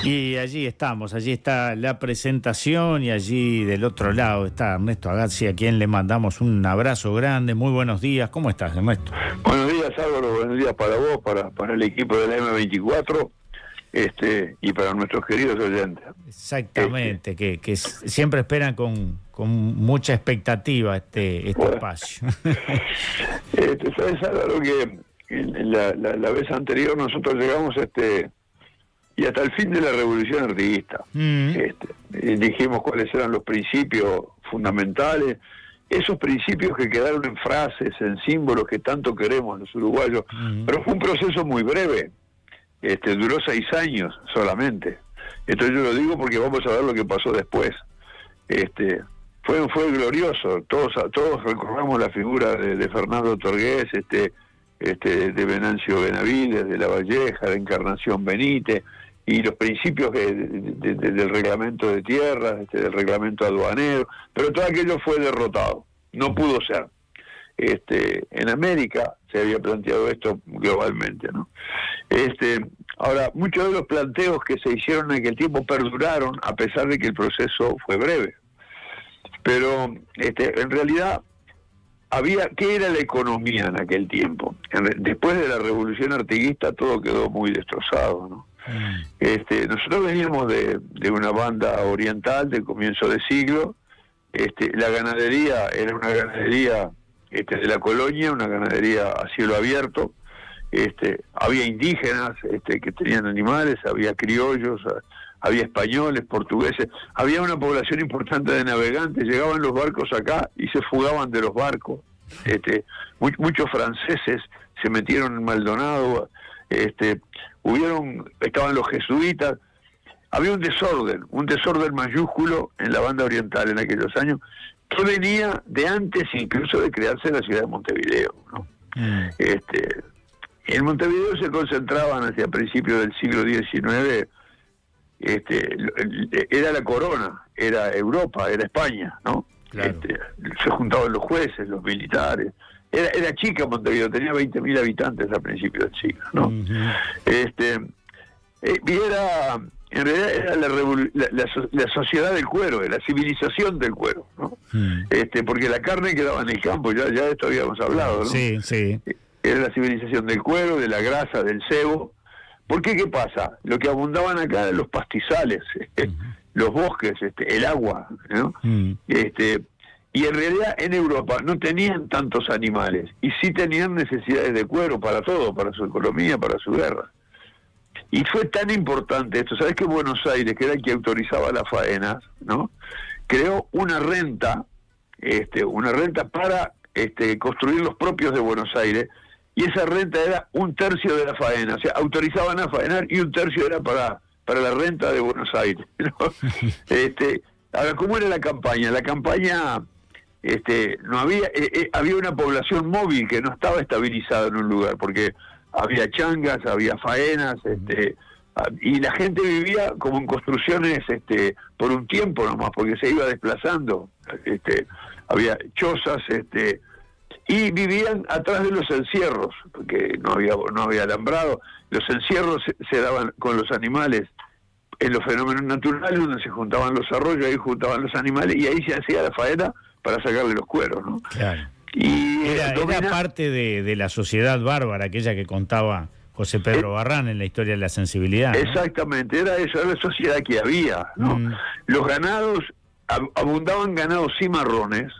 Y allí estamos, allí está la presentación y allí del otro lado está Ernesto Agazzi, a quien le mandamos un abrazo grande. Muy buenos días, ¿cómo estás, Ernesto? Buenos días, Álvaro, buenos días para vos, para el equipo de la M24 y para nuestros queridos oyentes. Exactamente, que siempre esperan con mucha expectativa este espacio. Sabes, Álvaro, que la vez anterior nosotros llegamos y hasta el fin de la revolución artiguista. Dijimos cuáles eran los principios fundamentales, esos principios que quedaron en frases, en símbolos que tanto queremos los uruguayos, pero fue un proceso muy breve, duró 6 años solamente. Entonces yo lo digo porque vamos a ver lo que pasó después. Fue glorioso, todos recordamos la figura de Fernando Torgués, de Venancio Benavides, de La Valleja, de Encarnación Benítez, y los principios del reglamento de tierras, del reglamento aduanero, pero todo aquello fue derrotado, no pudo ser. En América se había planteado esto globalmente, ¿no? Ahora, muchos de los planteos que se hicieron en aquel tiempo perduraron, a pesar de que el proceso fue breve. Pero, en realidad, ¿qué era la economía en aquel tiempo? Después de la revolución artiguista todo quedó muy destrozado, ¿no? Nosotros veníamos de una banda oriental de comienzo de siglo. La ganadería era una ganadería de la colonia, una ganadería a cielo abierto. Había indígenas que tenían animales, había criollos, había españoles, portugueses, había una población importante de navegantes, llegaban los barcos acá y se fugaban de los barcos. Muchos franceses se metieron en Maldonado, estaban los jesuitas, había un desorden mayúsculo en la banda oriental en aquellos años, que venía de antes incluso de crearse la ciudad de Montevideo, ¿no? En Montevideo se concentraban hacia principios del siglo XIX, era la corona, era Europa, era España, ¿no? Claro. Se juntaban los jueces, los militares. Era chica Montevideo, tenía 20.000 habitantes a principios del siglo, ¿no? Y en realidad era la sociedad del cuero, la civilización del cuero, ¿no? Porque la carne quedaba en el campo, ya de esto habíamos hablado, ¿no? Sí. Era la civilización del cuero, de la grasa, del cebo. ¿Por qué? ¿Qué pasa? Lo que abundaban acá eran los pastizales, los bosques, el agua, ¿no? Y en realidad en Europa no tenían tantos animales, y sí tenían necesidades de cuero para todo, para su economía, para su guerra. Y fue tan importante esto, ¿sabes que Buenos Aires, que era el que autorizaba las faenas, ¿no? Creó una renta para construir los propios de Buenos Aires, y esa renta era 1/3 de la faena, o sea, autorizaban a faenar y 1/3 era para la renta de Buenos Aires, ¿no? Ahora, ¿cómo era la campaña? La campaña, no había una población móvil que no estaba estabilizada en un lugar, porque había changas, había faenas, y la gente vivía como en construcciones por un tiempo nomás, porque se iba desplazando. Había chozas, y vivían atrás de los encierros, porque no había alambrado. Los encierros se daban con los animales en los fenómenos naturales, donde se juntaban los arroyos, ahí juntaban los animales, y ahí se hacía la faena para sacarle los cueros, ¿no? Claro. Y era parte de la sociedad bárbara, aquella que contaba José Pedro Barrán en la historia de la sensibilidad, ¿no? Exactamente, era eso, era la sociedad que había, ¿no? Los ganados, abundaban ganados cimarrones.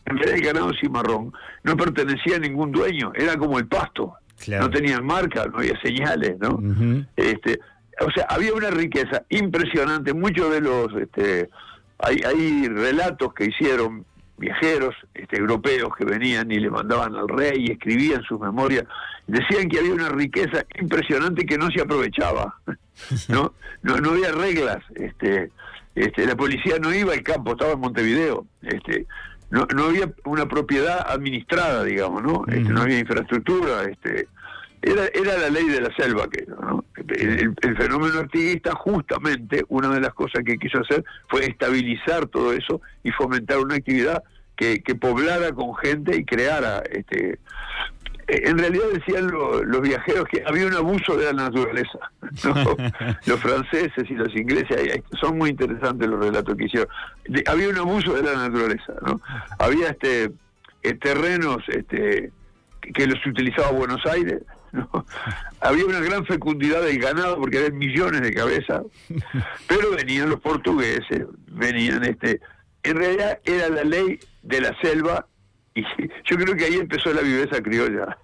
En vez de ganado cimarrón, no pertenecía a ningún dueño, era como el pasto. Claro. No tenían marca, no había señales, ¿no? O sea, había una riqueza impresionante. Muchos de los hay relatos que hicieron viajeros europeos que venían y le mandaban al rey y escribían sus memorias, decían que había una riqueza impresionante que no se aprovechaba. no había reglas. La policía no iba al campo, estaba en Montevideo. No había una propiedad administrada, digamos, ¿no? No había infraestructura. Era la ley de la selva, ¿no? El fenómeno artiguista, justamente, una de las cosas que quiso hacer fue estabilizar todo eso y fomentar una actividad que poblara con gente y creara. En realidad decían los viajeros que había un abuso de la naturaleza, ¿no? Los franceses y los ingleses, son muy interesantes los relatos que hicieron. Había un abuso de la naturaleza, ¿no? Había terrenos que los utilizaba Buenos Aires, ¿no? Había una gran fecundidad del ganado porque había millones de cabezas, pero venían los portugueses, venían en realidad era la ley de la selva, y yo creo que ahí empezó la viveza criolla.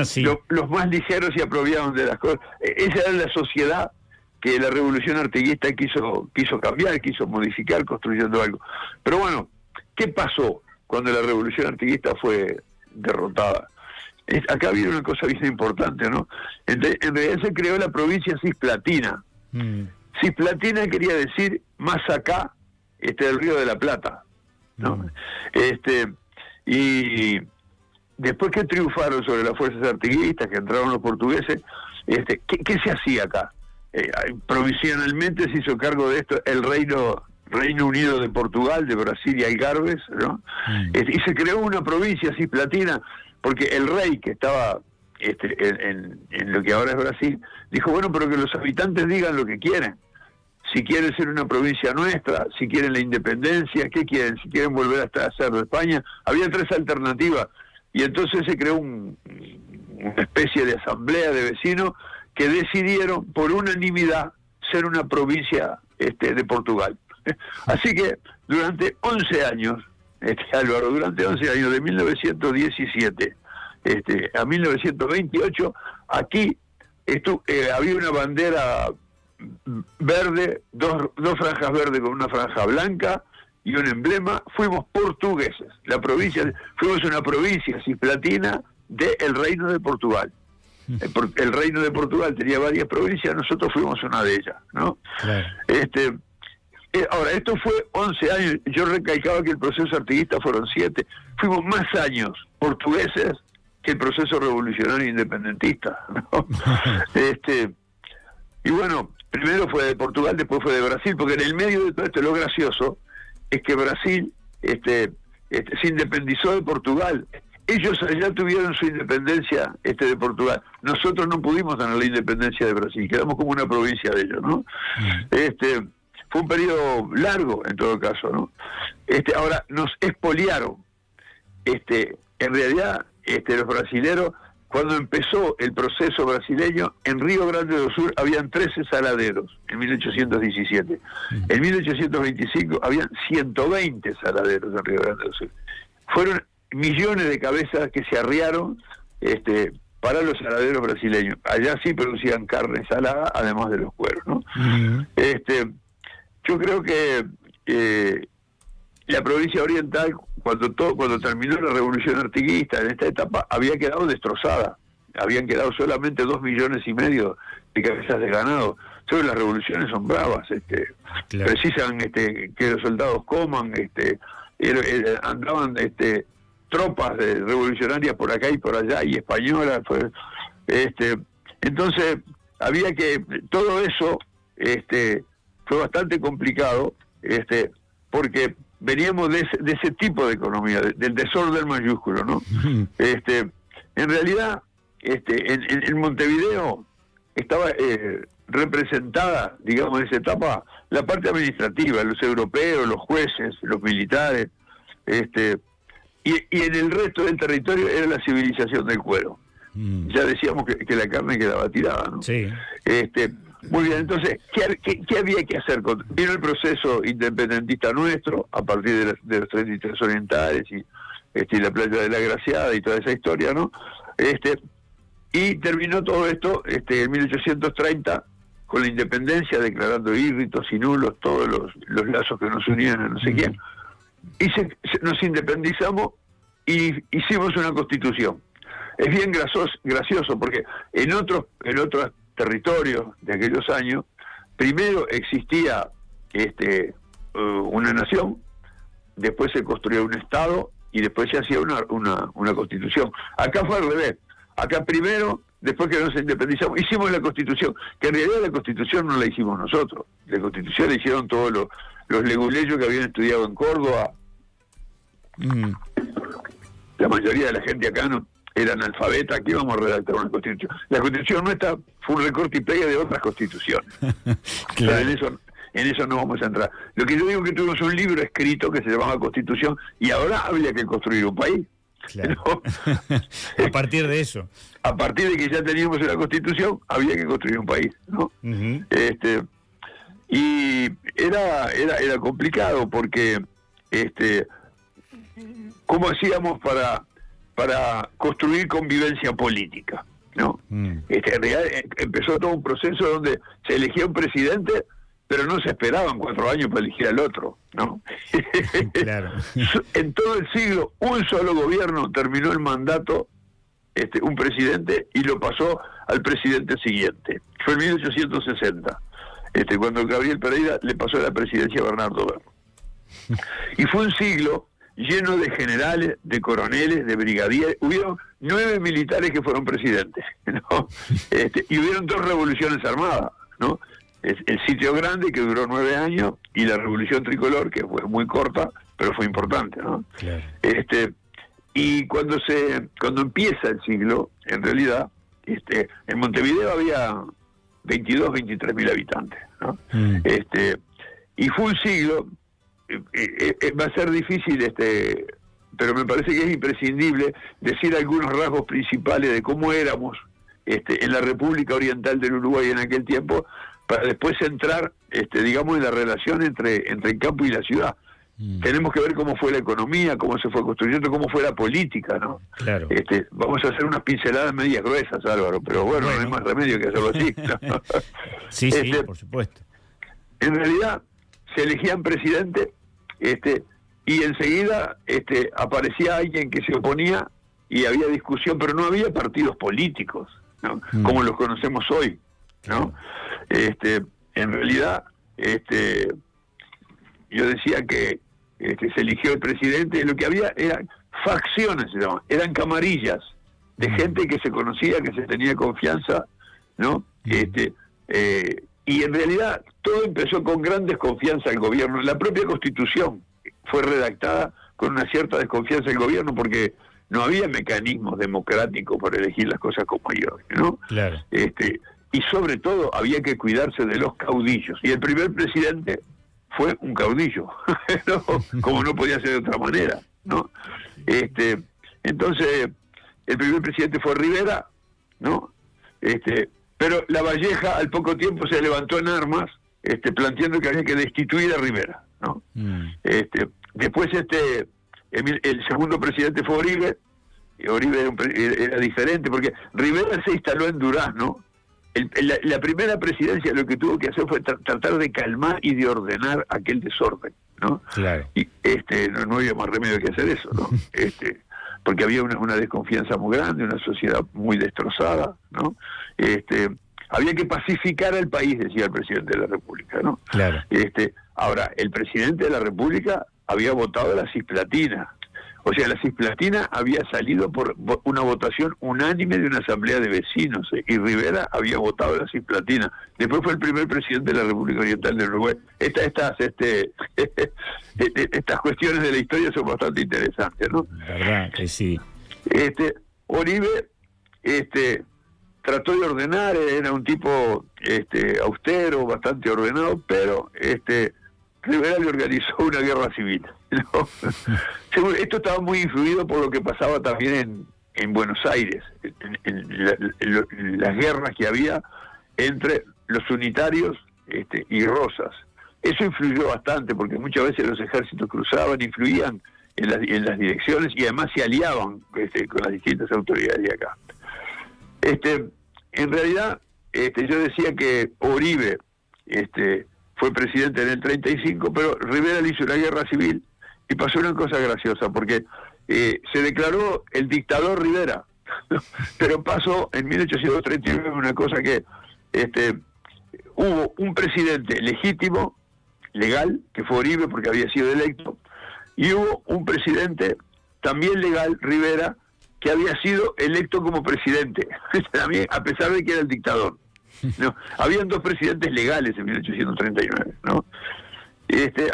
Sí. Los más ligeros se apropiaban de las cosas. Esa era la sociedad que la revolución artiguista quiso cambiar, quiso modificar, construyendo algo. Pero bueno, ¿qué pasó cuando la revolución artiguista fue derrotada? Acá viene una cosa bien importante, ¿no? En realidad se creó la provincia cisplatina. Cisplatina quería decir más acá del Río de la Plata, ¿no? Y después que triunfaron sobre las fuerzas artiguistas, que entraron los portugueses, ¿qué se hacía acá? Provisionalmente se hizo cargo de esto el Reino Unido de Portugal, de Brasil y Algarves, ¿no? Y se creó una provincia cisplatina, porque el rey que estaba en lo que ahora es Brasil, dijo, bueno, pero que los habitantes digan lo que quieren. Si quieren ser una provincia nuestra, si quieren la independencia, ¿qué quieren? Si quieren volver a ser de España. Había 3 alternativas, y entonces se creó una especie de asamblea de vecinos que decidieron por unanimidad ser una provincia de Portugal. Así que durante 11 años, Álvaro, durante 11 años, de 1917 a 1928, aquí había una bandera verde, dos franjas verdes con una franja blanca y un emblema. Fuimos portugueses, fuimos una provincia cisplatina del Reino de Portugal. El Reino de Portugal tenía varias provincias, nosotros fuimos una de ellas, ¿no? Claro. Ahora, esto fue 11 años, yo recalcaba que el proceso artiguista fueron 7, fuimos más años portugueses que el proceso revolucionario independentista, ¿no? Y bueno, primero fue de Portugal, después fue de Brasil, porque en el medio de todo esto, lo gracioso es que Brasil se independizó de Portugal. Ellos allá tuvieron su independencia de Portugal. Nosotros no pudimos tener la independencia de Brasil, quedamos como una provincia de ellos, ¿no? Fue un periodo largo, en todo caso, ¿no? Ahora, nos expoliaron. En realidad, los brasileros, cuando empezó el proceso brasileño, en Río Grande do Sur habían 13 saladeros, en 1817. En 1825 habían 120 saladeros en Río Grande do Sur. Fueron millones de cabezas que se arriaron para los saladeros brasileños. Allá sí producían carne salada, además de los cueros, ¿no? Yo creo que la provincia oriental, cuando terminó la revolución artiguista, en esta etapa, había quedado destrozada. Habían quedado solamente 2,5 millones de cabezas de ganado. Sobre las revoluciones son bravas, claro. Precisan que los soldados coman, andaban tropas revolucionarias por acá y por allá, y españolas, entonces había que, todo eso fue bastante complicado, porque veníamos de ese tipo de economía, del desorden mayúsculo, ¿no? En realidad, en Montevideo estaba representada, digamos, en esa etapa, la parte administrativa, los europeos, los jueces, los militares, y en el resto del territorio era la civilización del cuero. Ya decíamos que la carne quedaba tirada, ¿no? Sí. Muy bien, entonces, ¿qué había que hacer? Vino el proceso independentista nuestro, a partir de los 33 orientales y la playa de la Graciada y toda esa historia, ¿no? Y terminó todo esto en 1830 con la independencia, declarando írritos y nulos todos los lazos que nos unían a no sé quién. Y nos independizamos y hicimos una constitución. Es bien gracioso porque en otros territorios de aquellos años, primero existía una nación, después se construyó un Estado y después se hacía una constitución. Acá fue al revés. Acá primero, después que nos independizamos, hicimos la constitución, que en realidad la constitución no la hicimos nosotros. La constitución la hicieron todos los leguleyos que habían estudiado en Córdoba. La mayoría de la gente acá no. era analfabeta, aquí vamos a redactar una constitución. La constitución nuestra fue un recorte y pegue de otras constituciones. Claro. Pero en eso no vamos a entrar. Lo que yo digo es que tuvimos un libro escrito que se llamaba Constitución y ahora habría que construir un país. Claro. ¿No? A partir de eso. A partir de que ya teníamos una constitución, había que construir un país, ¿no? Uh-huh. Y era complicado porque ¿cómo hacíamos para construir convivencia política? ¿No? En realidad empezó todo un proceso donde se elegía un presidente, pero no se esperaban 4 años para elegir al otro, ¿no? Claro. En todo el siglo, un solo gobierno terminó el mandato, un presidente, y lo pasó al presidente siguiente. Fue en 1860, cuando Gabriel Pereira le pasó la presidencia a Bernardo Berro. Y fue un siglo lleno de generales, de coroneles, de brigadieres. Hubieron 9 militares que fueron presidentes, ¿no? Y hubieron 2 revoluciones armadas, ¿no? El Sitio Grande, que duró 9 años, y la Revolución Tricolor, que fue muy corta, pero fue importante, ¿no? Claro. Y cuando empieza el siglo, en realidad, en Montevideo había 22, 23 mil habitantes, ¿no? Y fue un siglo, va a ser difícil, pero me parece que es imprescindible decir algunos rasgos principales de cómo éramos en la República Oriental del Uruguay en aquel tiempo, para después entrar, digamos, en la relación entre el campo y la ciudad. Tenemos que ver cómo fue la economía, cómo se fue construyendo, cómo fue la política, ¿no? Claro. Vamos a hacer unas pinceladas medias gruesas, Álvaro, pero bueno, no hay más remedio que hacerlo así, ¿no? Sí, por supuesto. En realidad, se elegían presidentes, y enseguida aparecía alguien que se oponía y había discusión, pero no había partidos políticos, ¿no? Como los conocemos hoy, ¿no? En realidad, yo decía que se eligió el presidente, lo que había eran facciones, se llaman, eran camarillas de gente que se conocía, que se tenía confianza, ¿no? Y en realidad todo empezó con gran desconfianza del gobierno. La propia Constitución fue redactada con una cierta desconfianza del gobierno porque no había mecanismos democráticos para elegir las cosas como hay hoy, ¿no? Claro. Y sobre todo había que cuidarse de los caudillos. Y el primer presidente fue un caudillo, ¿no? Como no podía ser de otra manera, ¿no? Entonces, el primer presidente fue Rivera, ¿no? Pero La Valleja al poco tiempo se levantó en armas, planteando que había que destituir a Rivera, ¿no? Después el segundo presidente fue Oribe, y Oribe era diferente, porque Rivera se instaló en Durazno. La primera presidencia lo que tuvo que hacer fue tratar de calmar y de ordenar aquel desorden, ¿no? Claro. Y no había más remedio que hacer eso, ¿no? Porque había una desconfianza muy grande, una sociedad muy destrozada, ¿no? Había que pacificar al país, decía el presidente de la República, ¿no? Claro. Ahora, el presidente de la República había votado la Cisplatina. O sea, la Cisplatina había salido por una votación unánime de una asamblea de vecinos, y Rivera había votado la Cisplatina. Después fue el primer presidente de la República Oriental del Uruguay. Estas cuestiones de la historia son bastante interesantes, ¿no? Verdad que sí. Oribe trató de ordenar, era un tipo austero, bastante ordenado, pero Rivera le organizó una guerra civil, ¿no? Esto estaba muy influido por lo que pasaba también en Buenos Aires, en las guerras que había entre los unitarios y Rosas. Eso influyó bastante, porque muchas veces los ejércitos cruzaban, influían en las direcciones y además se aliaban con las distintas autoridades de acá. En realidad, yo decía que Oribe fue presidente en el 35, pero Rivera le hizo una guerra civil y pasó una cosa graciosa, porque se declaró el dictador Rivera, pero pasó en 1839 una cosa que hubo un presidente legítimo, legal, que fue Oribe porque había sido electo, y hubo un presidente también legal, Rivera, que había sido electo como presidente, también a pesar de que era el dictador. No, habían 2 presidentes legales en 1839, ¿no?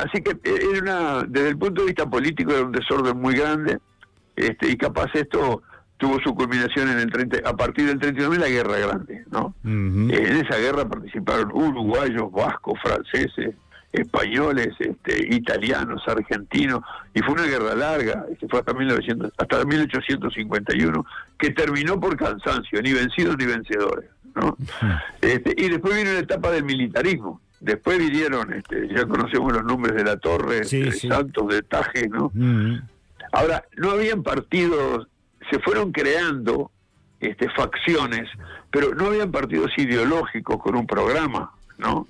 Así que desde el punto de vista político era un desorden muy grande, y capaz esto tuvo su culminación a partir del 39, la Guerra Grande, ¿no? En esa guerra participaron uruguayos, vascos, franceses, españoles, italianos, argentinos, y fue una guerra larga, fue hasta 1851, que terminó por cansancio, ni vencidos ni vencedores, ¿no? Y después vino la etapa del militarismo. Después vinieron, ya conocemos los nombres de La Torre, de Santos, de Tajes, ¿no? Ahora, no habían partidos, se fueron creando facciones, pero no habían partidos ideológicos con un programa, ¿no?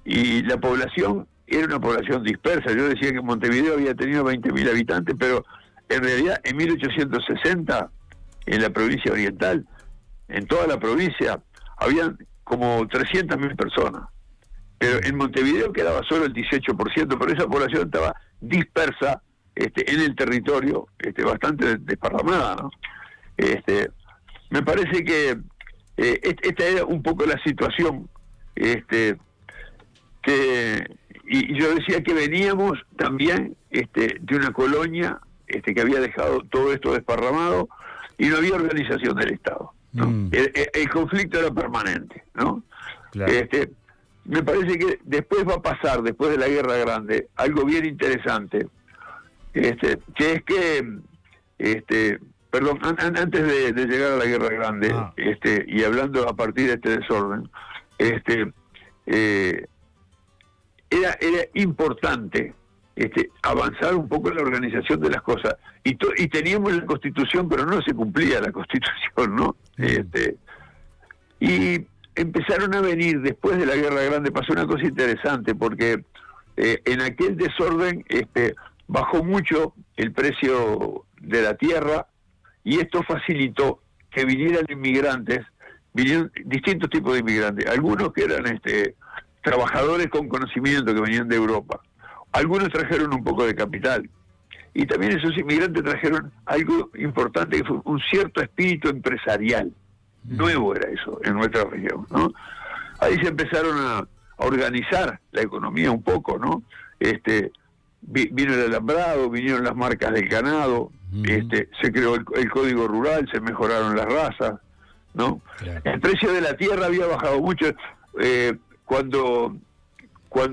Y la población era una población dispersa. Yo decía que Montevideo había tenido 20.000 habitantes, pero en realidad en 1860, en la provincia oriental, en toda la provincia, habían como 300.000 personas. Pero en Montevideo quedaba solo el 18%, pero esa población estaba dispersa en el territorio, bastante desparramada, ¿no? Me parece que esta era un poco la situación, y yo decía que veníamos también de una colonia que había dejado todo esto desparramado y no había organización del Estado, ¿no? El conflicto era permanente, ¿no? Claro. Me parece que después va a pasar, después de la Guerra Grande, algo bien interesante, que es que, perdón, antes de llegar a la Guerra Grande, y hablando a partir de este desorden, era importante avanzar un poco en la organización de las cosas, y teníamos la Constitución, pero no se cumplía la Constitución, ¿no? Y empezaron a venir, después de la Guerra Grande, pasó una cosa interesante, porque en aquel desorden bajó mucho el precio de la tierra, y esto facilitó que vinieran inmigrantes, vinieron distintos tipos de inmigrantes, algunos que eran trabajadores con conocimiento que venían de Europa, algunos trajeron un poco de capital, y también esos inmigrantes trajeron algo importante, que fue un cierto espíritu empresarial. Nuevo era eso en nuestra región, ¿no? Ahí se empezaron a organizar la economía un poco, ¿no? Vino el alambrado, vinieron las marcas del ganado, se creó el código rural, se mejoraron las razas, ¿no? Claro. El precio de la tierra había bajado mucho. Cuando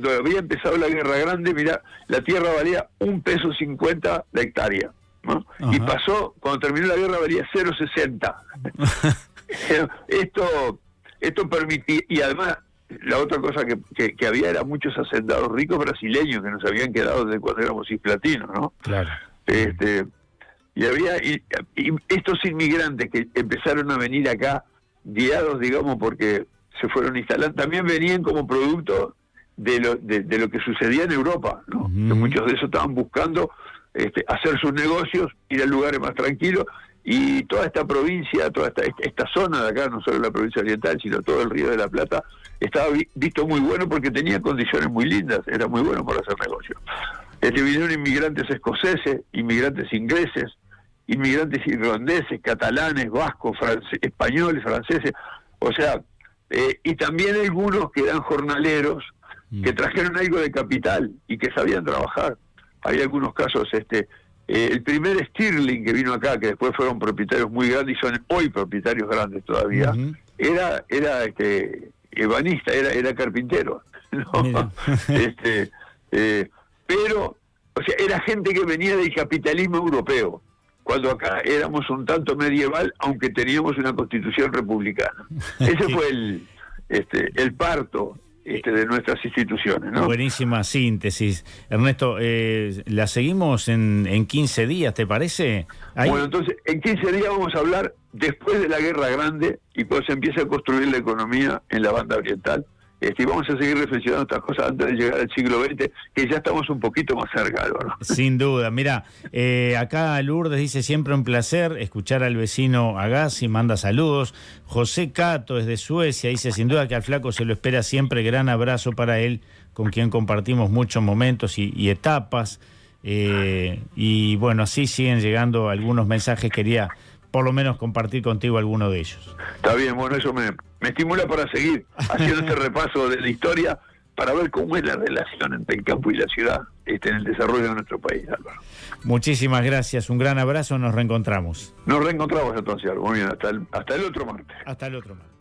había empezado la Guerra Grande, mira, la tierra valía $1.50 la hectárea, ¿no? Y pasó, cuando terminó la guerra, valía 0.60. Esto permitía, y además la otra cosa que había era muchos hacendados ricos brasileños que nos habían quedado desde cuando éramos cisplatinos, ¿no? Claro. Y había y estos inmigrantes que empezaron a venir acá, guiados, digamos, porque se fueron instalando, también venían como producto de lo que sucedía en Europa, ¿no? Que muchos de esos estaban buscando hacer sus negocios, ir a lugares más tranquilos, y toda esta provincia, toda esta zona de acá, no solo la provincia oriental, sino todo el Río de la Plata, estaba visto muy bueno porque tenía condiciones muy lindas, era muy bueno para hacer negocios. Vinieron inmigrantes escoceses, inmigrantes ingleses, inmigrantes irlandeses, catalanes, vascos, españoles, franceses, o sea, y también algunos que eran jornaleros, que trajeron algo de capital y que sabían trabajar. Hay algunos casos, el primer Stirling que vino acá, que después fueron propietarios muy grandes y son hoy propietarios grandes todavía, era ebanista, era carpintero, ¿no? Pero, o sea, era gente que venía del capitalismo europeo, cuando acá éramos un tanto medieval, aunque teníamos una constitución republicana. Ese fue el parto de nuestras instituciones, ¿no? Buenísima síntesis. Ernesto, la seguimos en 15 días, ¿te parece? Ahí... Bueno, entonces, en 15 días vamos a hablar después de la Guerra Grande y cuando se empieza a construir la economía en la banda oriental. Y vamos a seguir reflexionando estas cosas antes de llegar al siglo XX, que ya estamos un poquito más cerca, Álvaro. Sin duda. Mira, acá Lourdes dice: siempre un placer escuchar al vecino Agassi, manda saludos. José Cato desde Suecia dice: sin duda que al flaco se lo espera siempre, gran abrazo para él, con quien compartimos muchos momentos y etapas. Y bueno, así siguen llegando algunos mensajes, quería por lo menos compartir contigo alguno de ellos. Está bien, bueno, eso me estimula para seguir haciendo este repaso de la historia para ver cómo es la relación entre el campo y la ciudad en el desarrollo de nuestro país, Álvaro. Muchísimas gracias, un gran abrazo, nos reencontramos. Nos reencontramos entonces, Álvaro. Muy bien, hasta el otro martes. Hasta el otro martes.